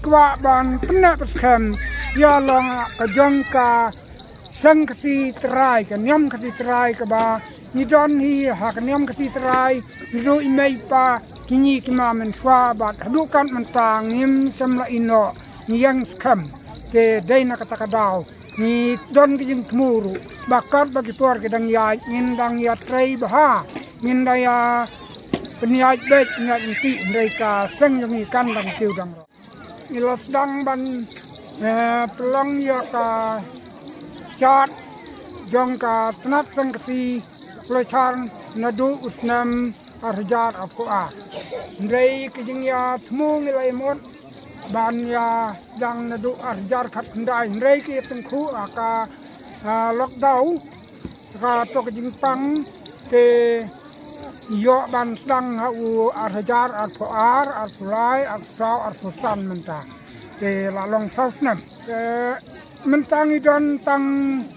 kwa ban pena peskem ya long kejong ka sang kasi terai ka nyam kasi terai ka ba ni don hi ha ka nyam kasi terai ni do imei pa kini kima men swa ba hadukan mentang nim samla ino ni yang skam te daina kata kadau ni don kijing tmuru bakar bagi por kedang ya ngindang ya trei bah nginda ya peniat bet ngat inti mereka seng yang ikan dan kiudang ilos dang ban pelong ya ka chat jong ka tenat seng kasi pelajar nadu usnam arjar apkoa ndrei kijing ya tmu ngilai mon ban ya dang nadu arjar khat ndai ndrei ki tungku aka lockdown ka to kijing pang ke yo ban sedang hau arjar arpoar arpulai arsau arpusan mentah ke lalong sausnam mentang idon tang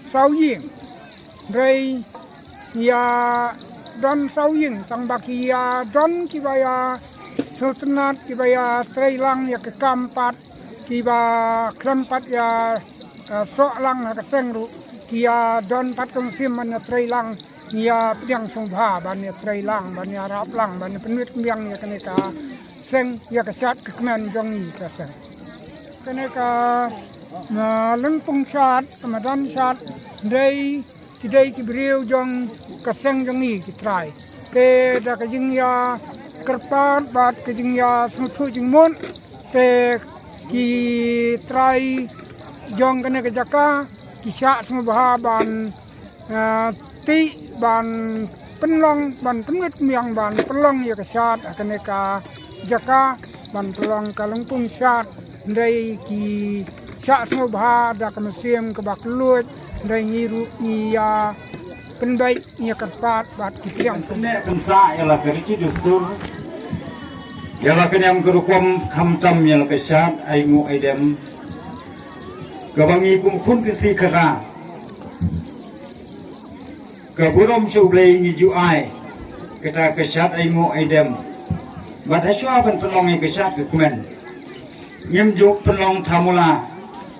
sauying rei ya don sauying tang baki ya don kibaya sultanat kibaya treilang ya ke kampat kiba klempat ya solang ha kesengru kia don pat kongsim man treilang ya pedang sungha ban ya treilang ban ya raplang ban penuit kembiang ya keneka seng ya kesat kekemen jongi kasa keneka na lengpung sat kemadan sat dei kidai kibriu jong keseng jongi kitrai ke da kajing ya kerpat bat kajing ya smutu jingmon ke ki trai jong keneka jaka kisah semua ban ti ban penlong ban penget miang ban pelong ya kesat akaneka jaka ban pelong kalungpung sat ndai ki sat semua bah da kemesim kebaklut ndai nyiru ya pendai ya kerpat bat kipiang semua bangsa ialah kerja dustur ialah kenyam kerukum kamtam ialah kesat aingu aidem kebangi kumkun kesi kera keburom sublei ngiju ai kita kesat aingu aidem bat aswa ban penong kesat ke kumen nyemjuk penong tamula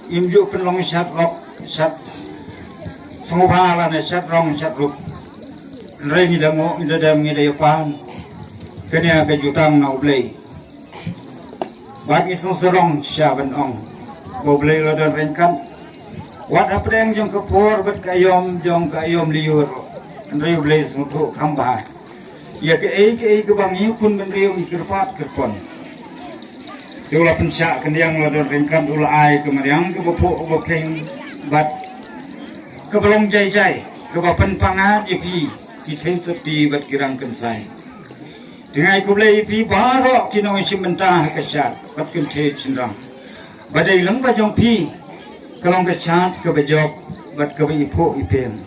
nyemjuk penong sat lok sat sengubala ne sat rong sat rup rei ni damo ni dadam ni dayapang kenya ke jutang na ublei bat isung serong syaban ong boblei ladan rengkan wat apdeng jong kepor bat kayom liur andrei ublei smutu kamba ya ke ke bangi kun bendriu ikirpat kerpon tula pensya kendiang ladan rengkan tula ai kemariang ke bopo bopeng bat ke belong jai ke bapan pangat ipi kita seti bat kirang kensai dengan kublai ipi baru kinong isimentah kesat bat kente cindang badai lang bajong pi kalong kesat ke bajok bat ke ipo ipeng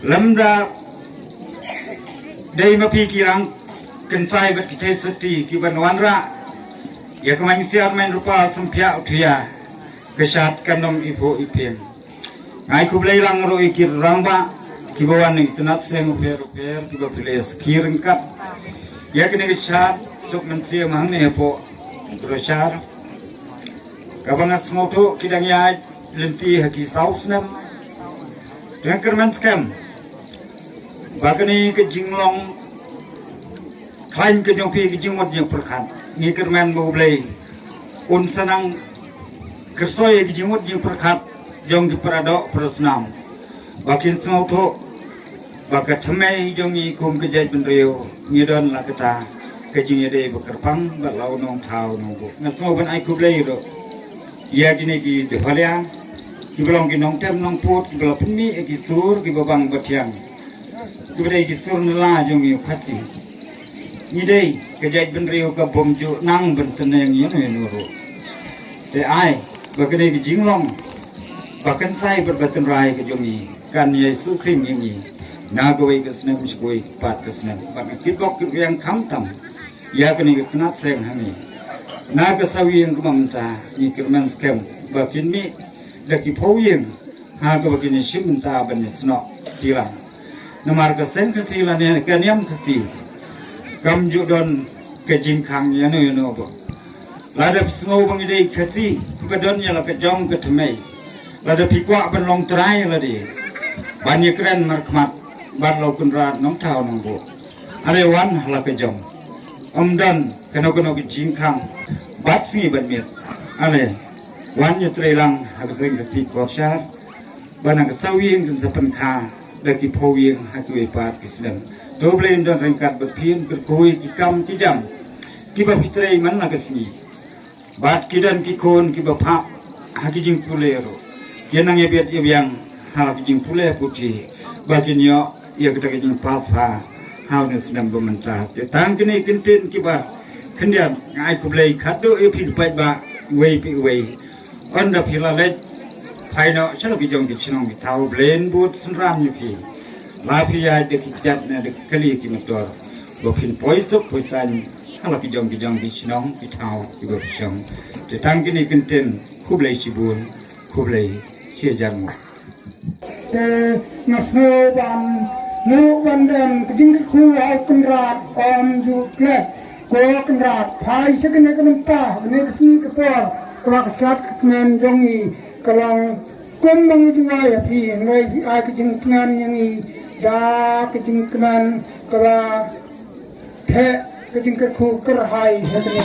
lemda dai mapi kirang kensai bat kita seti kiban wanra ya kemain siar main rupa sempia utia kesat kanom ipo ipeng ngai kublai lang ro ikir ramba kibawan ni tenat seng uper kiba piles kirengkat ya kene kesat sok mensia mahang ne po terusar kabangat semoto kidang ya lenti haki sausnam dengan kerman skam bagani ke jinglong klain ke nyopi ke jingmot yang perkan ni kerman moblei un senang kersoy ke jingmot yang perkat jong di peradok perasnam bakin semoto bakat temai jong ni kum kejai bendrio ngidon la kata kejing ade bekerpang balau nong thau nong bu ngasmo ban ai kublei ro ya gini ki devalia ki belong ki nong tem nong put ki belong pni ki sur ki babang batiang ki bedai ki sur nela jong ni phasi ni dei kejai bendrio ka bomju nang ben teneng yin nuru te ai bagane ki jinglong bahkan saya berbatun rai ke jong ni kan ye susim ini nagawai ke senam sikoi pat ke senam bahkan kitbok yang kamtam ya kini kenat seng hangi naga sawi yang kumamta ni kerman skem bakin mi laki poyem ha ke begini simta bani snok tilang nomar ke seng kesila ne kaniam kesti kam judon ke jingkang ya no bo Lada snow bang ide kasi kadonnya la kejong ketemai. Lada pikwa ban long trai ladi. Banyak keren markmat ban lo kunrat nong tau nong bo. Are wan la kejong. Dan kena kejingkang bat singi ban mit. Ale wan yu trelang habising kesti korsar. Banang kesawing dan sepenka dari powing haki wepat kisdam. Doblen dan rengkat berpien berkoi kikam kijam. Kiba fitrei man nagasni. Bat kidan kikon kiba pak haki jing pulero. Jenang ebiat yang haki jing pule putih. Baginyo ia kita jing pasfa. Hau ni sedang bermentah. Tetang kini kintin kiba kendiam ngai kublei kado epi baik ba wei pi wei. Onda pilalet. Hai no chalo kijong kichinong kitau blend but senram yuki. Lapi ya de kijat na de kali ki motor. Bopin poisok poisan hala kijong kichinong kitau ibo pisong. Tetang kini kenten kublai sibun kublai siajarmu. No ban kijing ku au kenrat om ju kle ko kenrat pai sekene kementa ne kesini kepor kelak sat kemen jongi kalau kumbang juga ya pi ngai ai kejengkenan yang i da kejengkenan kalau the kejengkerku kerhai hekene